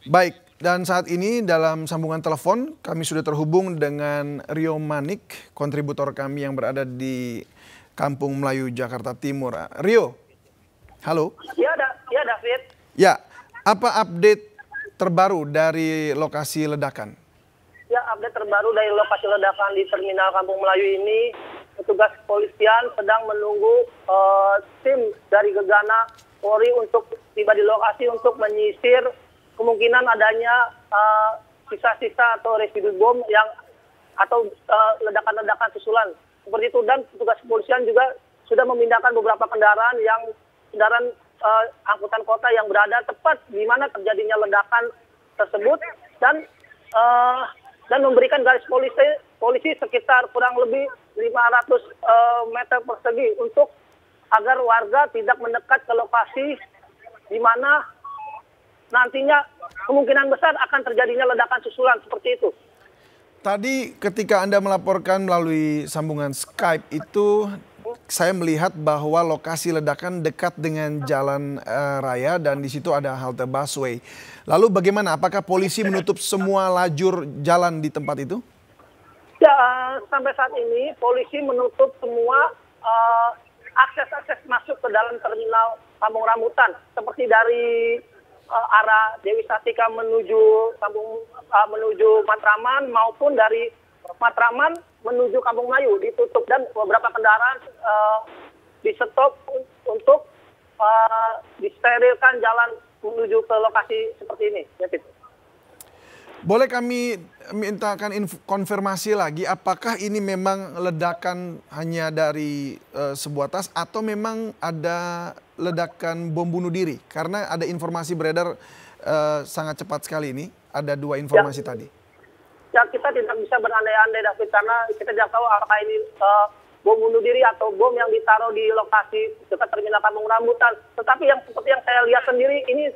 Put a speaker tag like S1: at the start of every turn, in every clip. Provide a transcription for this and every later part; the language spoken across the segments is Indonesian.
S1: Baik, dan saat ini dalam sambungan telepon kami sudah terhubung dengan Rio Manik, kontributor kami yang berada di Kampung Melayu, Jakarta Timur. Rio, halo.
S2: Ya, David.
S1: Ya, apa update terbaru dari lokasi ledakan?
S2: Ya, update terbaru dari lokasi ledakan di Terminal Kampung Melayu ini, petugas kepolisian sedang menunggu tim dari Gegana Polri untuk tiba di lokasi untuk menyisir kemungkinan adanya sisa-sisa atau residu bom atau ledakan-ledakan susulan seperti itu. Dan petugas kepolisian juga sudah memindahkan beberapa kendaraan angkutan kota yang berada tepat di mana terjadinya ledakan tersebut dan memberikan garis polisi sekitar kurang lebih 500 meter persegi untuk agar warga tidak mendekat ke lokasi di mana nantinya kemungkinan besar akan terjadinya ledakan susulan seperti itu.
S1: Tadi ketika Anda melaporkan melalui sambungan Skype itu, saya melihat bahwa lokasi ledakan dekat dengan jalan raya dan di situ ada halte busway. Lalu bagaimana? Apakah polisi menutup semua lajur jalan di tempat itu?
S2: Ya, sampai saat ini polisi menutup semua akses masuk ke dalam terminal Kampung Rambutan, seperti dari arah Dewi Sartika menuju Matraman maupun dari Matraman menuju Kampung Melayu ditutup dan beberapa kendaraan di stop untuk disterilkan jalan menuju ke lokasi seperti ini.
S1: Boleh kami mintakan konfirmasi lagi, apakah ini memang ledakan hanya dari sebuah tas atau memang ada ledakan bom bunuh diri? Karena ada informasi beredar sangat cepat sekali ini, ada dua informasi tadi.
S2: Ya, kita tidak bisa berandai-andai, David, karena kita tidak tahu apakah ini bom bunuh diri atau bom yang ditaruh di lokasi dekat Terminal Kampung Rambutan. Tetapi seperti yang saya lihat sendiri, ini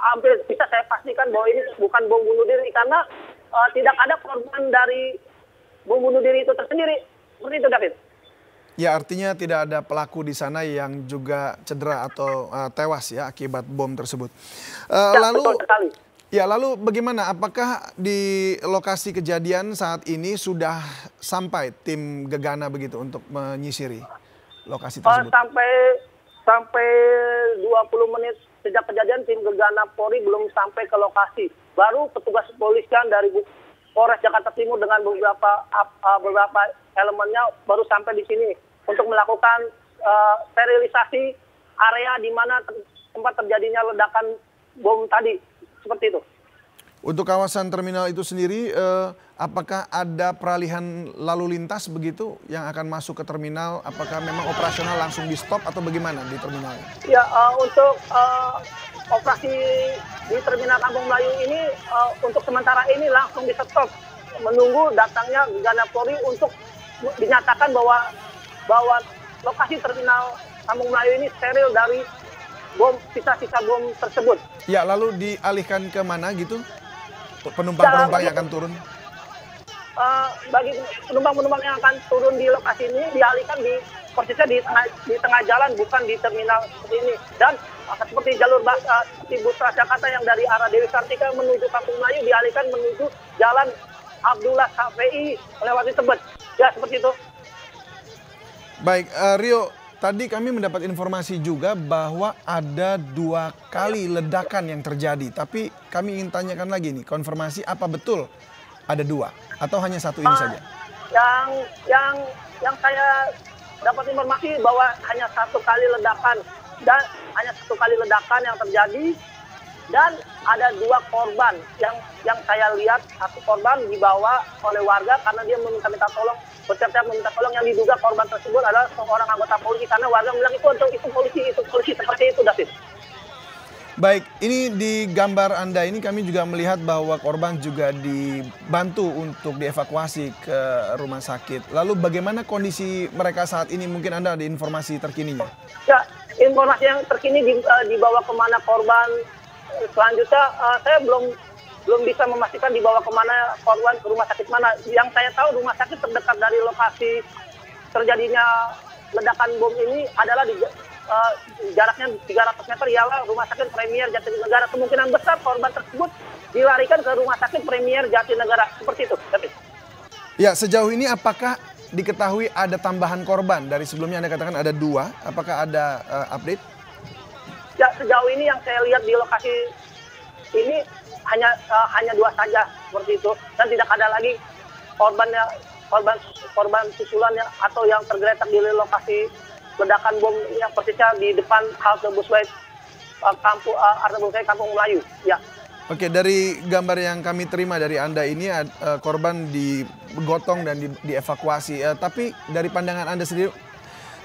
S2: hampir bisa saya pastikan bahwa ini bukan bom bunuh diri karena tidak ada korban dari bom bunuh diri itu tersendiri. Seperti itu, David.
S1: Ya, artinya tidak ada pelaku di sana yang juga cedera atau tewas ya akibat bom tersebut.
S2: Betul sekali.
S1: Ya, lalu bagaimana? Apakah di lokasi kejadian saat ini sudah sampai tim Gegana begitu untuk menyisiri lokasi tersebut?
S2: Sampai 20 menit sejak kejadian tim Gegana Polri belum sampai ke lokasi. Baru petugas kepolisian dari Polres Jakarta Timur dengan beberapa elemennya baru sampai di sini untuk melakukan sterilisasi area di mana tempat terjadinya ledakan bom tadi. Seperti itu.
S1: Untuk kawasan terminal itu sendiri, apakah ada peralihan lalu lintas begitu yang akan masuk ke terminal? Apakah memang operasional langsung di stop atau bagaimana di terminal?
S2: Ya, untuk operasi di Terminal Kampung Melayu ini untuk sementara ini langsung di stop, menunggu datangnya Gegana Polri untuk dinyatakan bahwa lokasi Terminal Kampung Melayu ini steril dari sisa-sisa bom tersebut.
S1: Ya, lalu dialihkan ke mana gitu? Penumpang-penumpang yang akan turun?
S2: Bagi penumpang-penumpang yang akan turun di lokasi ini dialihkan persisnya di tengah jalan, bukan di terminal seperti ini. Dan seperti jalur bus Transjakarta yang dari arah Dewi Sartika menuju Kampung Melayu dialihkan menuju jalan Abdullah Safei melewati Tebet. Ya, seperti itu.
S1: Baik, Rio. Tadi kami mendapat informasi juga bahwa ada 2 kali ledakan yang terjadi. Tapi kami ingin tanyakan lagi nih, konfirmasi apa betul ada 2 atau hanya 1 ini saja?
S2: Yang saya dapat informasi bahwa hanya 1 kali ledakan dan hanya 1 kali ledakan yang terjadi dan ada 2 korban yang saya lihat. 1 korban dibawa oleh warga karena dia meminta tolong. Bersiap-siap meminta tolong, yang diduga korban tersebut adalah seorang anggota polisi karena warga bilang itu polisi seperti itu, David.
S1: Baik, ini di gambar Anda ini kami juga melihat bahwa korban juga dibantu untuk dievakuasi ke rumah sakit. Lalu bagaimana kondisi mereka saat ini? Mungkin Anda ada informasi terkininya?
S2: Ya, informasi yang terkini dibawa kemana korban selanjutnya saya belum bisa memastikan dibawa kemana korban, ke rumah sakit mana. Yang saya tahu rumah sakit terdekat dari lokasi terjadinya ledakan bom ini adalah jaraknya 300 meter ialah Rumah Sakit Premier Jatinegara. Kemungkinan besar korban tersebut dilarikan ke Rumah Sakit Premier Jatinegara. Seperti itu, David.
S1: Ya, sejauh ini apakah diketahui ada tambahan korban? Dari sebelumnya Anda katakan ada 2, apakah ada update?
S2: Ya, sejauh ini yang saya lihat di lokasi ini hanya 2 saja seperti itu, dan tidak ada lagi korban susulannya atau yang tergeletak di lokasi ledakan bom yang persisnya di depan halte busway Kampung Melayu. Ya.
S1: Oke, dari gambar yang kami terima dari Anda ini korban digotong dan dievakuasi. Tapi dari pandangan Anda sendiri,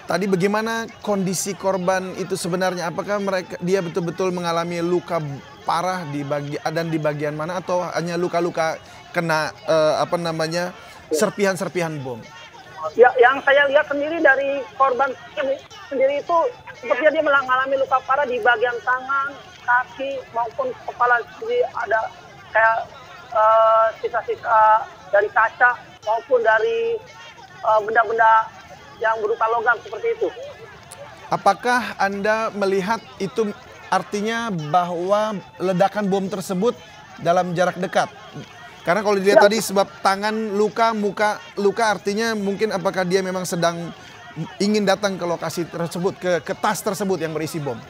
S1: tadi bagaimana kondisi korban itu sebenarnya? Apakah dia betul-betul mengalami luka parah di bagian mana, atau hanya luka-luka kena serpihan-serpihan bom?
S2: Ya, yang saya lihat sendiri dari korban sendiri itu sepertinya dia mengalami luka parah di bagian tangan, kaki maupun kepala. Jadi ada kayak sisa-sisa dari kaca maupun dari benda-benda yang berupa logam seperti itu.
S1: Apakah Anda melihat itu artinya bahwa ledakan bom tersebut dalam jarak dekat? Karena kalau dilihat tadi sebab tangan luka, muka luka, artinya mungkin apakah dia memang sedang ingin datang ke lokasi tersebut, ke tas tersebut yang berisi bom?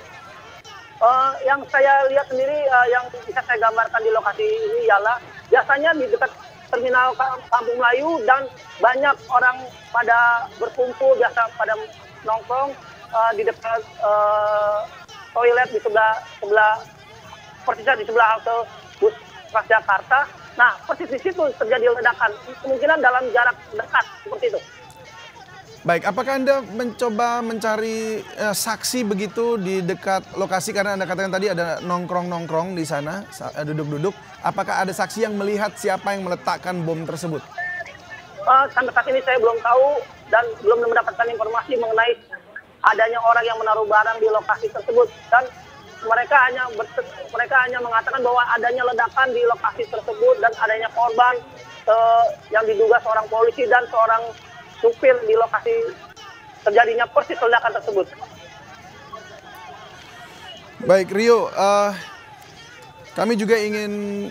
S2: Yang saya lihat sendiri, yang bisa saya gambarkan di lokasi ini ialah biasanya di dekat terminal Kampung Melayu dan banyak orang pada berkumpul, biasa pada nongkrong di dekat toilet di sebelah persisnya di sebelah halte bus Transjakarta. Nah, persis di situ terjadi ledakan, kemungkinan dalam jarak dekat seperti itu.
S1: Baik, apakah Anda mencoba mencari saksi begitu di dekat lokasi, karena Anda katakan tadi ada nongkrong-nongkrong di sana, duduk-duduk. Apakah ada saksi yang melihat siapa yang meletakkan bom tersebut?
S2: Sampai saat ini saya belum tahu dan belum mendapatkan informasi mengenai adanya orang yang menaruh barang di lokasi tersebut, dan mereka hanya mengatakan bahwa adanya ledakan di lokasi tersebut dan adanya korban yang diduga seorang polisi dan seorang supir di lokasi terjadinya persis ledakan tersebut.
S1: Baik, Rio, kami juga ingin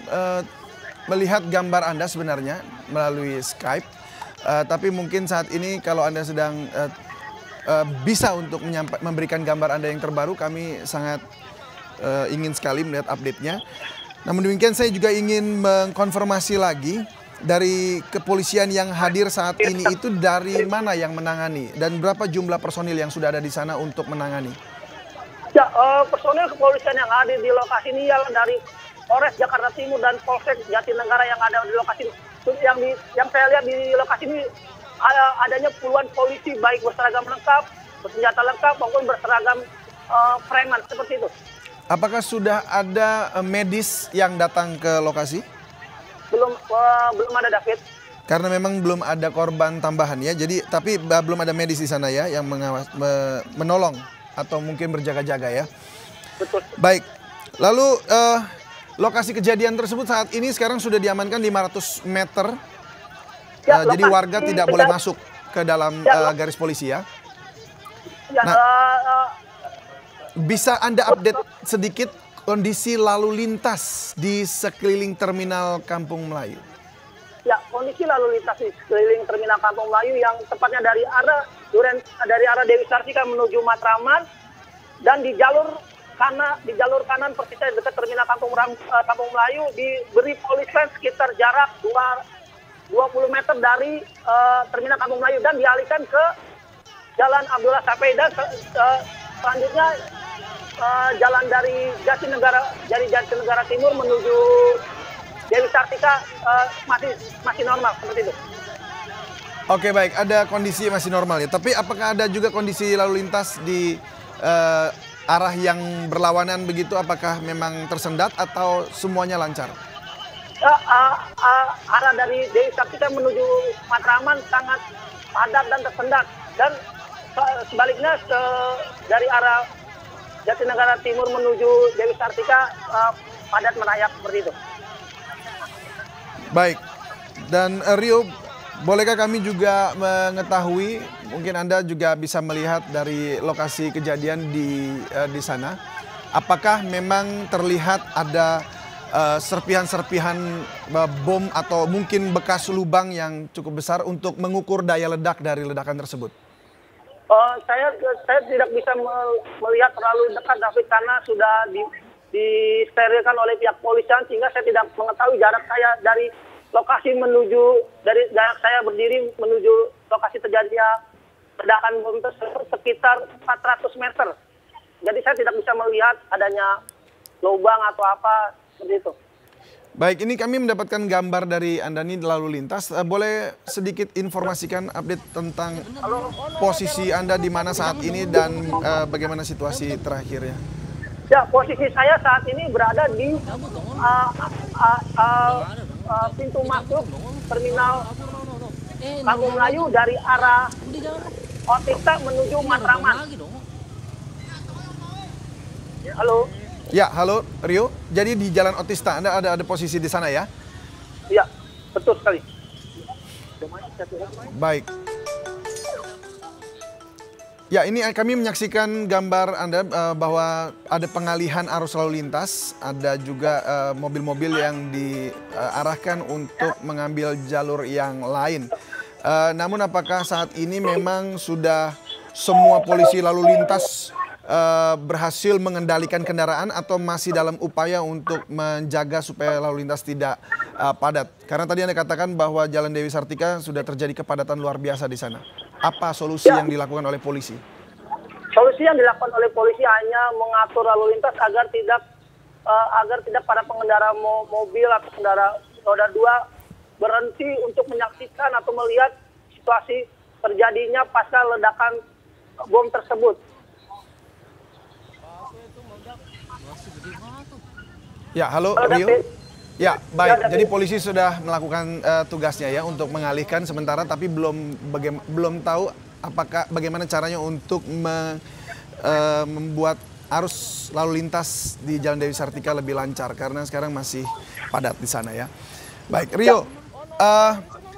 S1: melihat gambar Anda sebenarnya melalui Skype, tapi mungkin saat ini kalau Anda sedang bisa untuk memberikan gambar Anda yang terbaru, kami sangat ingin sekali melihat update-nya. Namun demikian saya juga ingin mengkonfirmasi lagi dari kepolisian yang hadir saat ini itu dari mana yang menangani dan berapa jumlah personil yang sudah ada di sana untuk menangani?
S2: Ya, personil kepolisian yang hadir di lokasi ini ialah dari Polres Jakarta Timur dan Polsek Jatinegara yang ada di lokasi. Yang saya lihat di lokasi ini adanya puluhan polisi baik berseragam lengkap, bersenjata lengkap maupun berseragam preman seperti itu.
S1: Apakah sudah ada medis yang datang ke lokasi?
S2: Belum ada, David.
S1: Karena memang belum ada korban tambahan ya. Jadi tapi belum ada medis di sana ya yang menolong atau mungkin berjaga-jaga ya.
S2: Betul.
S1: Baik. Lalu lokasi kejadian tersebut saat ini sekarang sudah diamankan 500 meter.
S2: Ya,
S1: jadi warga tidak boleh masuk ke dalam garis polisi ya.
S2: Ya,
S1: bisa Anda update sedikit kondisi lalu lintas di sekeliling terminal Kampung Melayu?
S2: Ya, kondisi lalu lintas di sekeliling terminal Kampung Melayu yang tepatnya dari arah Dewi Sartika menuju Matraman dan di jalur kanan persisnya dekat terminal Kampung Melayu diberi polis line sekitar jarak 20 meter dari terminal Kampung Melayu dan dialihkan ke Jalan Abdullah Sapei dan selanjutnya jalan dari Jatinegara Timur menuju Dewi Sartika masih normal seperti itu.
S1: Oke, baik, ada kondisi masih normal ya. Tapi apakah ada juga kondisi lalu lintas di arah yang berlawanan begitu? Apakah memang tersendat atau semuanya lancar?
S2: Arah dari Dewi Sartika menuju Matraman sangat padat dan tersendat, dan sebaliknya dari arah Jatinegara Timur menuju Dewi Sartika padat merayap seperti itu.
S1: Baik, dan Rio, Bolehkah kami juga mengetahui, mungkin Anda juga bisa melihat dari lokasi kejadian di sana, apakah memang terlihat ada serpihan-serpihan bom atau mungkin bekas lubang yang cukup besar untuk mengukur daya ledak dari ledakan tersebut?
S2: Saya tidak bisa melihat terlalu dekat, David, karena sudah disterilkan oleh pihak polisian, sehingga saya tidak mengetahui jarak saya dari lokasi dari jarak saya berdiri menuju lokasi terjadinya ledakan bom tersebut sekitar 400 meter. Jadi saya tidak bisa melihat adanya lubang atau apa seperti itu.
S1: Baik, ini kami mendapatkan gambar dari Anda nih lalu lintas. Boleh sedikit informasikan update tentang posisi Anda di mana saat ini dan bagaimana situasi terakhirnya?
S2: Ya, posisi saya saat ini berada di pintu masuk terminal Kampung Melayu dari arah Otista menuju Matraman. Halo.
S1: Ya, halo Rio. Jadi di Jalan Otista Anda ada posisi di sana ya?
S2: Ya, betul sekali.
S1: Baik. Ya, ini kami menyaksikan gambar Anda bahwa ada pengalihan arus lalu lintas, ada juga mobil-mobil yang diarahkan untuk mengambil jalur yang lain. Namun apakah saat ini memang sudah semua polisi lalu lintas berhasil mengendalikan kendaraan atau masih dalam upaya untuk menjaga supaya lalu lintas tidak padat? Karena tadi Anda katakan bahwa Jalan Dewi Sartika sudah terjadi kepadatan luar biasa di sana. Apa solusi yang dilakukan oleh polisi?
S2: Solusi yang dilakukan oleh polisi hanya mengatur lalu lintas agar tidak para pengendara mobil atau kendaraan roda 2 berhenti untuk menyaksikan atau melihat situasi terjadinya pasca ledakan bom tersebut.
S1: Ya, halo Rio. Ya, baik. Jadi polisi sudah melakukan tugasnya ya untuk mengalihkan sementara, tapi belum tahu bagaimana caranya untuk membuat arus lalu lintas di Jalan Dewi Sartika lebih lancar karena sekarang masih padat di sana ya. Baik, Rio.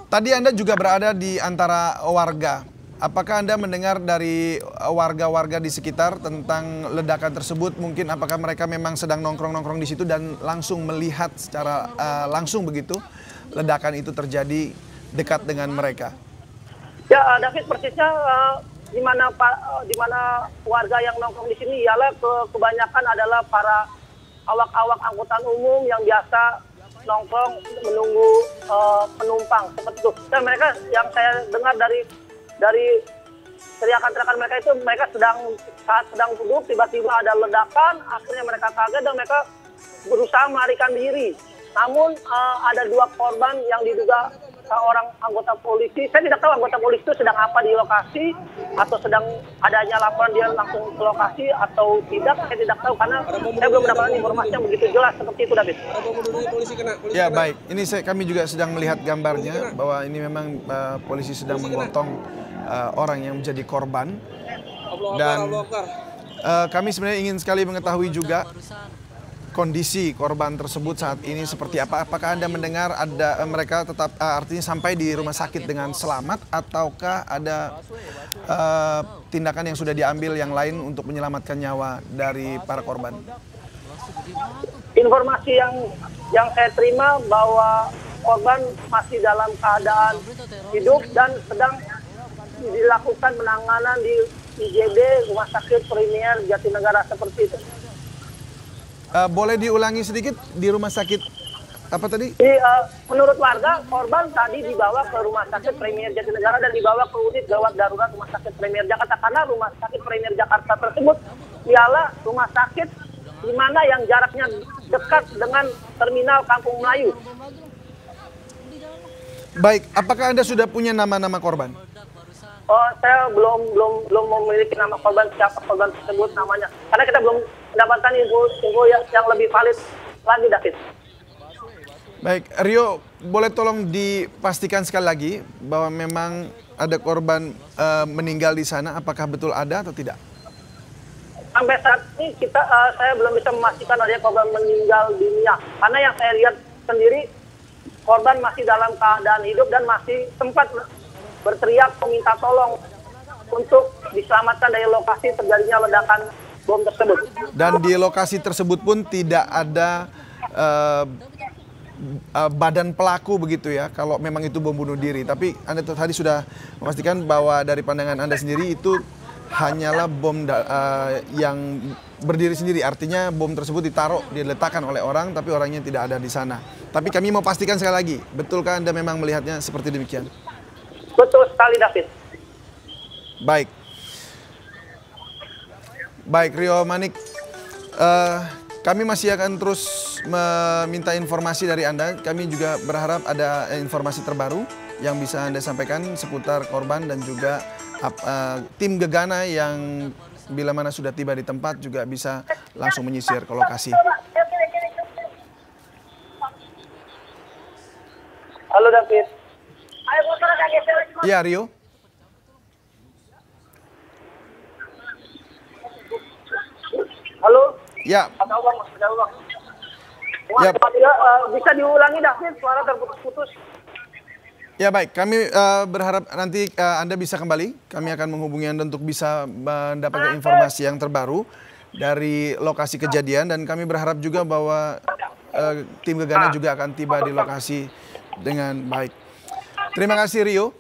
S1: Tadi Anda juga berada di antara warga. Apakah Anda mendengar dari warga-warga di sekitar tentang ledakan tersebut? Mungkin apakah mereka memang sedang nongkrong-nongkrong di situ dan langsung melihat secara langsung begitu ledakan itu terjadi dekat dengan mereka?
S2: Ya, David, persisnya di mana warga yang nongkrong di sini ialah kebanyakan adalah para awak-awak angkutan umum yang biasa nongkrong menunggu penumpang seperti itu. Dan mereka yang saya dengar dari teriakan-teriakan mereka itu, mereka saat sedang duduk tiba-tiba ada ledakan, akhirnya mereka kaget dan mereka berusaha melarikan diri. Namun ada 2 korban yang diduga seorang anggota polisi. Saya tidak tahu anggota polisi itu sedang apa di lokasi atau sedang adanya laporan dia langsung ke lokasi atau tidak. Saya tidak tahu karena saya belum mendapatkan informasi yang begitu jelas seperti itu, David.
S1: Ya, baik. Ini kami juga sedang melihat gambarnya bahwa ini memang polisi sedang menggotong orang yang menjadi korban. Dan kami sebenarnya ingin sekali mengetahui juga kondisi korban tersebut saat ini seperti apa. Apakah Anda mendengar ada mereka tetap artinya sampai di rumah sakit dengan selamat ataukah ada tindakan yang sudah diambil yang lain untuk menyelamatkan nyawa dari para korban?
S2: Informasi yang saya terima bahwa korban masih dalam keadaan hidup dan sedang dilakukan penanganan di IGD Rumah Sakit Premier Jatinegara seperti itu.
S1: Boleh diulangi sedikit di rumah sakit apa tadi?
S2: Menurut warga, korban tadi dibawa ke Rumah Sakit Premier Jatinegara dan dibawa ke unit gawat darurat Rumah Sakit Premier Jakarta karena Rumah Sakit Premier Jakarta tersebut ialah rumah sakit di mana yang jaraknya dekat dengan terminal Kampung Melayu.
S1: Baik, apakah Anda sudah punya nama-nama korban?
S2: Saya belum memiliki nama korban, siapa korban tersebut namanya. Karena kita belum mendapatkan info yang lebih valid lagi, David.
S1: Baik, Rio, boleh tolong dipastikan sekali lagi bahwa memang ada korban meninggal di sana, apakah betul ada atau tidak?
S2: Sampai saat ini saya belum bisa memastikan adanya korban meninggal dunia. Karena yang saya lihat sendiri korban masih dalam keadaan hidup dan masih sempat berteriak meminta tolong untuk diselamatkan dari lokasi terjadinya ledakan bom tersebut.
S1: Dan di lokasi tersebut pun tidak ada badan pelaku begitu ya, kalau memang itu bom bunuh diri. Tapi Anda tadi sudah memastikan bahwa dari pandangan Anda sendiri itu hanyalah bom yang berdiri sendiri. Artinya bom tersebut diletakkan oleh orang, tapi orangnya tidak ada di sana. Tapi kami mau pastikan sekali lagi, betulkah Anda memang melihatnya seperti demikian?
S2: Betul sekali, David.
S1: Baik. Baik, Rio Manik. Kami masih akan terus meminta informasi dari Anda. Kami juga berharap ada informasi terbaru yang bisa Anda sampaikan seputar korban dan juga tim Gegana yang bila mana sudah tiba di tempat juga bisa langsung menyisir ke lokasi.
S2: Halo, David.
S1: Ya, Rio.
S2: Halo.
S1: Ya.
S2: Ada uang.
S1: Ya.
S2: Bisa diulangi, David, suara terputus-putus.
S1: Ya baik, kami berharap nanti Anda bisa kembali. Kami akan menghubungi Anda untuk bisa mendapatkan informasi yang terbaru dari lokasi kejadian. Dan kami berharap juga bahwa tim Gegana juga akan tiba di lokasi dengan baik. Terima kasih, Rio.